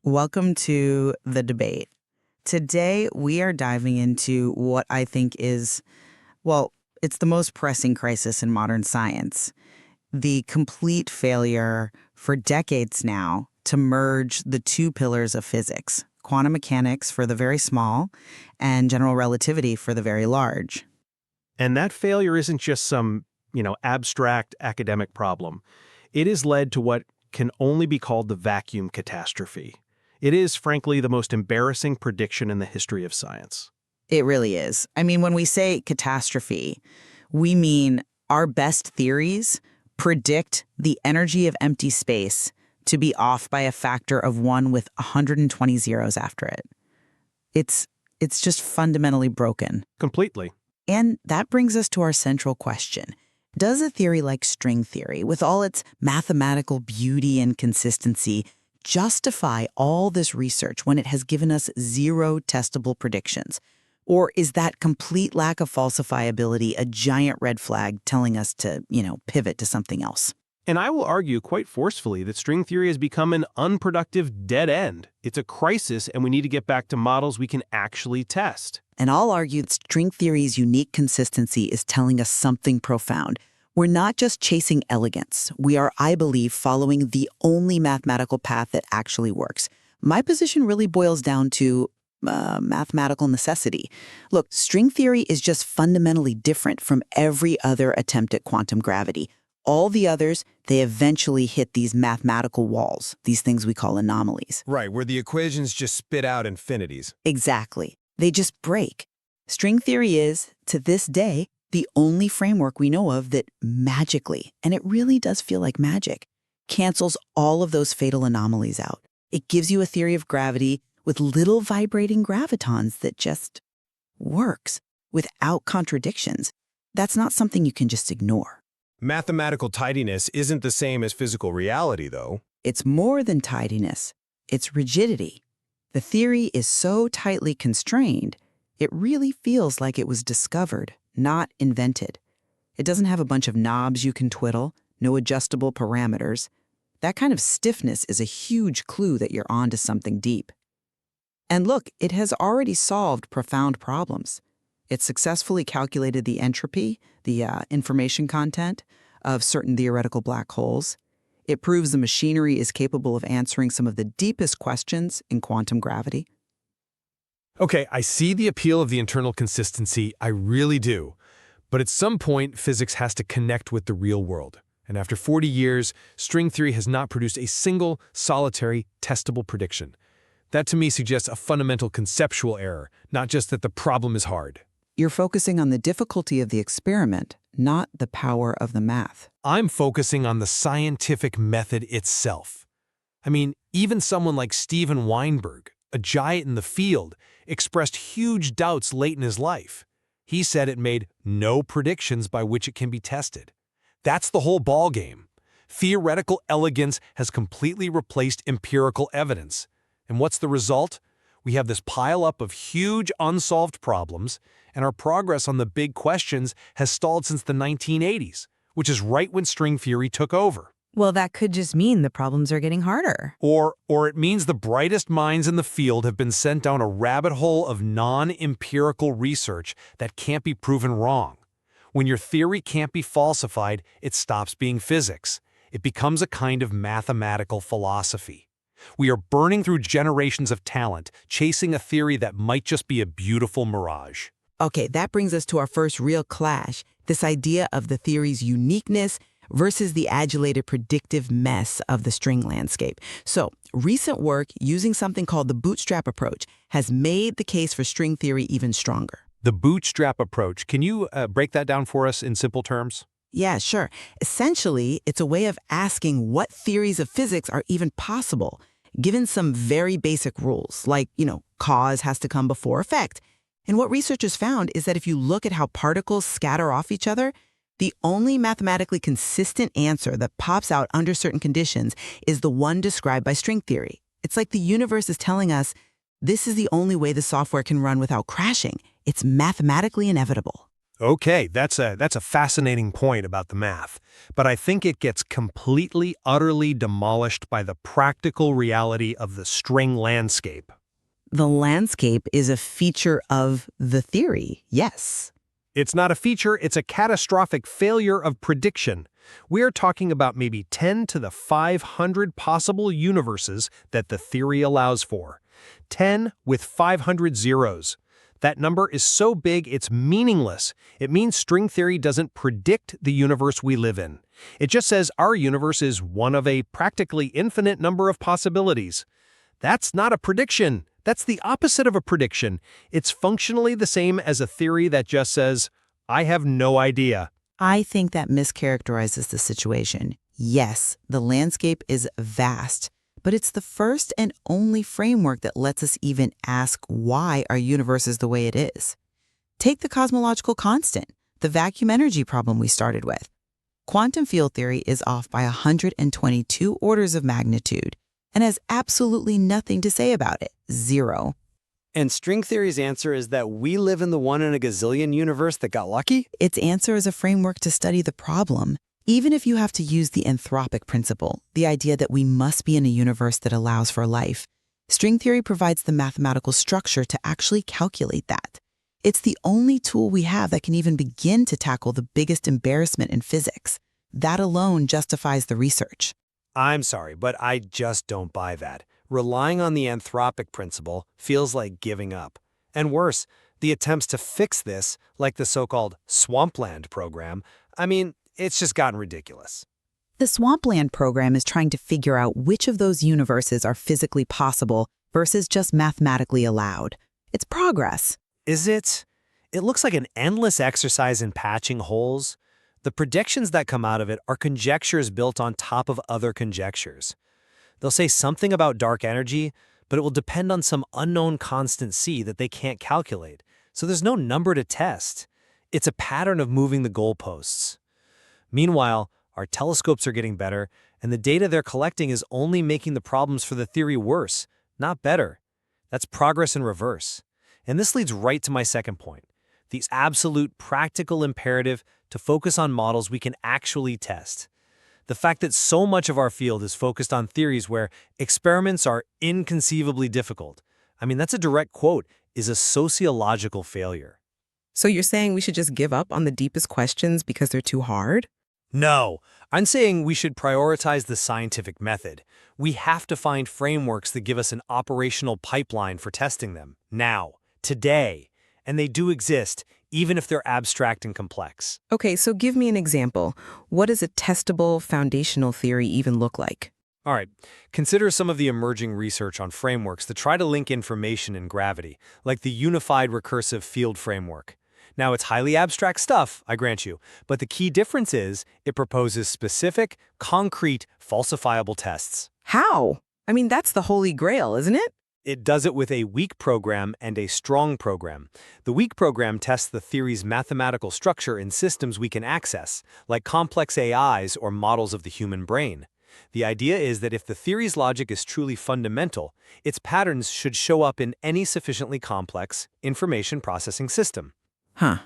Welcome to the debate. Today, we are diving into what I think is, well, it's the most pressing crisis in modern science. The complete failure for decades now to merge the two pillars of physics, quantum mechanics for the very small and general relativity for the very large. And that failure isn't just some, abstract academic problem. It has led to what can only be called the vacuum catastrophe. It is, frankly, the most embarrassing prediction in the history of science. It really is. I mean, when we say catastrophe, we mean our best theories predict the energy of empty space to be off by a factor of 1 with 120 zeros after it. It's just fundamentally broken. Completely. And that brings us to our central question. Does a theory like string theory, with all its mathematical beauty and consistency, justify all this research when it has given us zero testable predictions? Or is that complete lack of falsifiability a giant red flag telling us to, pivot to something else? And I will argue quite forcefully that string theory has become an unproductive dead end. It's a crisis, and we need to get back to models we can actually test. And I'll argue that string theory's unique consistency is telling us something profound. We're not just chasing elegance. We are, I believe, following the only mathematical path that actually works. My position really boils down to mathematical necessity. Look, string theory is just fundamentally different from every other attempt at quantum gravity. All the others, they eventually hit these mathematical walls, these things we call anomalies. Right, where the equations just spit out infinities. Exactly. They just break. String theory is, to this day, the only framework we know of that magically, and it really does feel like magic, cancels all of those fatal anomalies out. It gives you a theory of gravity with little vibrating gravitons that just works without contradictions. That's not something you can just ignore. Mathematical tidiness isn't the same as physical reality, though. It's more than tidiness. It's rigidity. The theory is so tightly constrained, it really feels like it was discovered, not invented. It doesn't have a bunch of knobs you can twiddle, no adjustable parameters. That kind of stiffness is a huge clue that you're onto something deep. And look, it has already solved profound problems. It successfully calculated the entropy, the information content, of certain theoretical black holes. It proves the machinery is capable of answering some of the deepest questions in quantum gravity. Okay, I see the appeal of the internal consistency, I really do. But at some point, physics has to connect with the real world. And after 40 years, string theory has not produced a single, solitary, testable prediction. That to me suggests a fundamental conceptual error, not just that the problem is hard. You're focusing on the difficulty of the experiment, not the power of the math. I'm focusing on the scientific method itself. I mean, even someone like Steven Weinberg, a giant in the field, expressed huge doubts late in his life. He said it made no predictions by which it can be tested. That's the whole ballgame. Theoretical elegance has completely replaced empirical evidence. And what's the result? We have this pileup of huge unsolved problems, and our progress on the big questions has stalled since the 1980s, which is right when string theory took over. Well, that could just mean the problems are getting harder. Or it means the brightest minds in the field have been sent down a rabbit hole of non-empirical research that can't be proven wrong. When your theory can't be falsified, it stops being physics. It becomes a kind of mathematical philosophy. We are burning through generations of talent, chasing a theory that might just be a beautiful mirage. Okay, that brings us to our first real clash, this idea of the theory's uniqueness versus the adulated predictive mess of the string landscape. So, recent work using something called the Bootstrap approach has made the case for string theory even stronger. The Bootstrap approach, can you break that down for us in simple terms? Yeah, sure. Essentially, it's a way of asking what theories of physics are even possible, given some very basic rules, like, cause has to come before effect. And what researchers found is that if you look at how particles scatter off each other, the only mathematically consistent answer that pops out under certain conditions is the one described by string theory. It's like the universe is telling us, this is the only way the software can run without crashing. It's mathematically inevitable. Okay, that's a fascinating point about the math, but I think it gets completely, utterly demolished by the practical reality of the string landscape. The landscape is a feature of the theory, yes. It's not a feature, it's a catastrophic failure of prediction. We're talking about maybe 10 to the 500 possible universes that the theory allows for. 10 with 500 zeros. That number is so big it's meaningless. It means string theory doesn't predict the universe we live in. It just says our universe is one of a practically infinite number of possibilities. That's not a prediction. That's the opposite of a prediction. It's functionally the same as a theory that just says, I have no idea. I think that mischaracterizes the situation. Yes, the landscape is vast, but it's the first and only framework that lets us even ask why our universe is the way it is. Take the cosmological constant, the vacuum energy problem we started with. Quantum field theory is off by 122 orders of magnitude and has absolutely nothing to say about it. Zero. And string theory's answer is that we live in the one in a gazillion universe that got lucky? Its answer is a framework to study the problem, even if you have to use the anthropic principle, the idea that we must be in a universe that allows for life. String theory provides the mathematical structure to actually calculate that. It's the only tool we have that can even begin to tackle the biggest embarrassment in physics. That alone justifies the research. I'm sorry, but I just don't buy that. Relying on the anthropic principle feels like giving up. And worse, the attempts to fix this, like the so-called swampland program, it's just gotten ridiculous. The swampland program is trying to figure out which of those universes are physically possible versus just mathematically allowed. It's progress. Is it? It looks like an endless exercise in patching holes. The predictions that come out of it are conjectures built on top of other conjectures. They'll say something about dark energy, but it will depend on some unknown constant c that they can't calculate, so there's no number to test. It's a pattern of moving the goalposts. Meanwhile, our telescopes are getting better, and the data they're collecting is only making the problems for the theory worse, not better. That's progress in reverse. And this leads right to my second point, the absolute practical imperative to focus on models we can actually test. The fact that so much of our field is focused on theories where experiments are inconceivably difficult, that's a direct quote, is a sociological failure. So you're saying we should just give up on the deepest questions because they're too hard? No, I'm saying we should prioritize the scientific method. We have to find frameworks that give us an operational pipeline for testing them, now, today. And they do exist, even if they're abstract and complex. Okay, so give me an example. What does a testable foundational theory even look like? All right, consider some of the emerging research on frameworks that try to link information and gravity, like the Unified Recursive Field Framework. Now, it's highly abstract stuff, I grant you, but the key difference is it proposes specific, concrete, falsifiable tests. How? That's the holy grail, isn't it? It does it with a weak program and a strong program. The weak program tests the theory's mathematical structure in systems we can access, like complex AIs or models of the human brain. The idea is that if the theory's logic is truly fundamental, its patterns should show up in any sufficiently complex information processing system. Huh.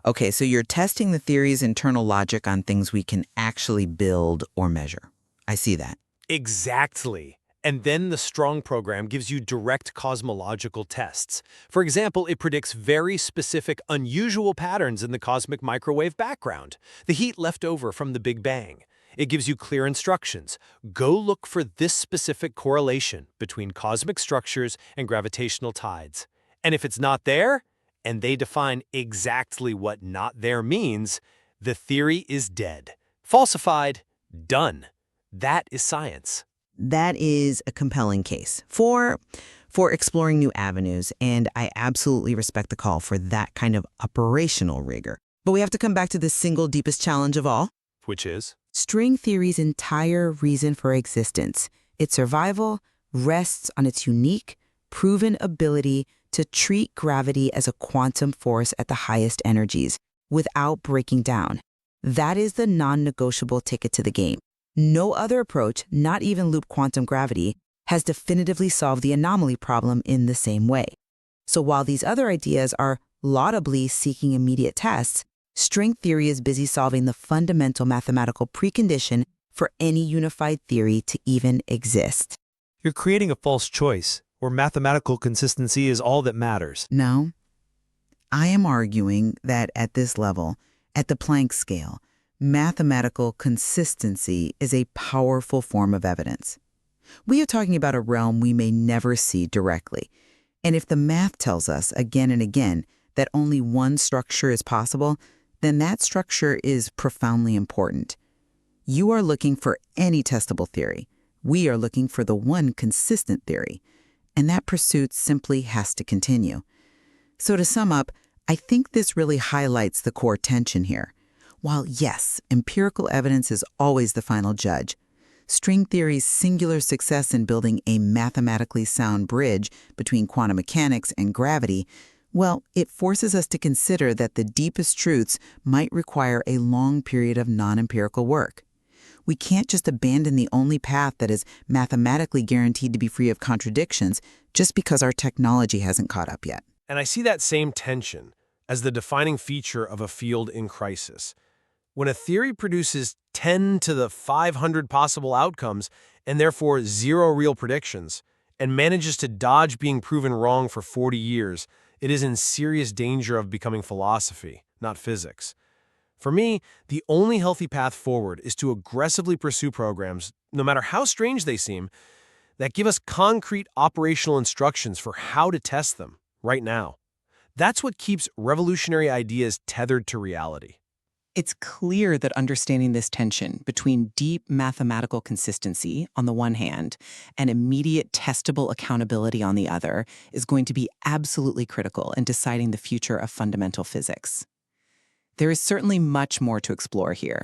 Okay, so you're testing the theory's internal logic on things we can actually build or measure. I see that. Exactly. And then the strong program gives you direct cosmological tests. For example, it predicts very specific, unusual patterns in the cosmic microwave background, the heat left over from the Big Bang. It gives you clear instructions. Go look for this specific correlation between cosmic structures and gravitational tides. And if it's not there, and they define exactly what not there means, the theory is dead. Falsified. Done. That is science. That is a compelling case for exploring new avenues, and I absolutely respect the call for that kind of operational rigor. But we have to come back to the single deepest challenge of all. Which is? String theory's entire reason for existence, its survival, rests on its unique, proven ability to treat gravity as a quantum force at the highest energies without breaking down. That is the non-negotiable ticket to the game. No other approach, not even loop quantum gravity, has definitively solved the anomaly problem in the same way. So while these other ideas are laudably seeking immediate tests, String theory is busy solving the fundamental mathematical precondition for any unified theory to even exist. You're creating a false choice, where mathematical consistency is all that matters. No, I am arguing that at this level, at the Planck scale, mathematical consistency is a powerful form of evidence. We are talking about a realm we may never see directly. And if the math tells us again and again that only one structure is possible, then that structure is profoundly important. You are looking for any testable theory. We are looking for the one consistent theory. And that pursuit simply has to continue. So to sum up, I think this really highlights the core tension here. While yes, empirical evidence is always the final judge, string theory's singular success in building a mathematically sound bridge between quantum mechanics and gravity, well, it forces us to consider that the deepest truths might require a long period of non-empirical work. We can't just abandon the only path that is mathematically guaranteed to be free of contradictions just because our technology hasn't caught up yet. And I see that same tension as the defining feature of a field in crisis. When a theory produces 10 to the 500 possible outcomes and therefore 0 real predictions, and manages to dodge being proven wrong for 40 years, it is in serious danger of becoming philosophy, not physics. For me, the only healthy path forward is to aggressively pursue programs, no matter how strange they seem, that give us concrete operational instructions for how to test them right now. That's what keeps revolutionary ideas tethered to reality. It's clear that understanding this tension between deep mathematical consistency on the one hand and immediate testable accountability on the other is going to be absolutely critical in deciding the future of fundamental physics. There is certainly much more to explore here.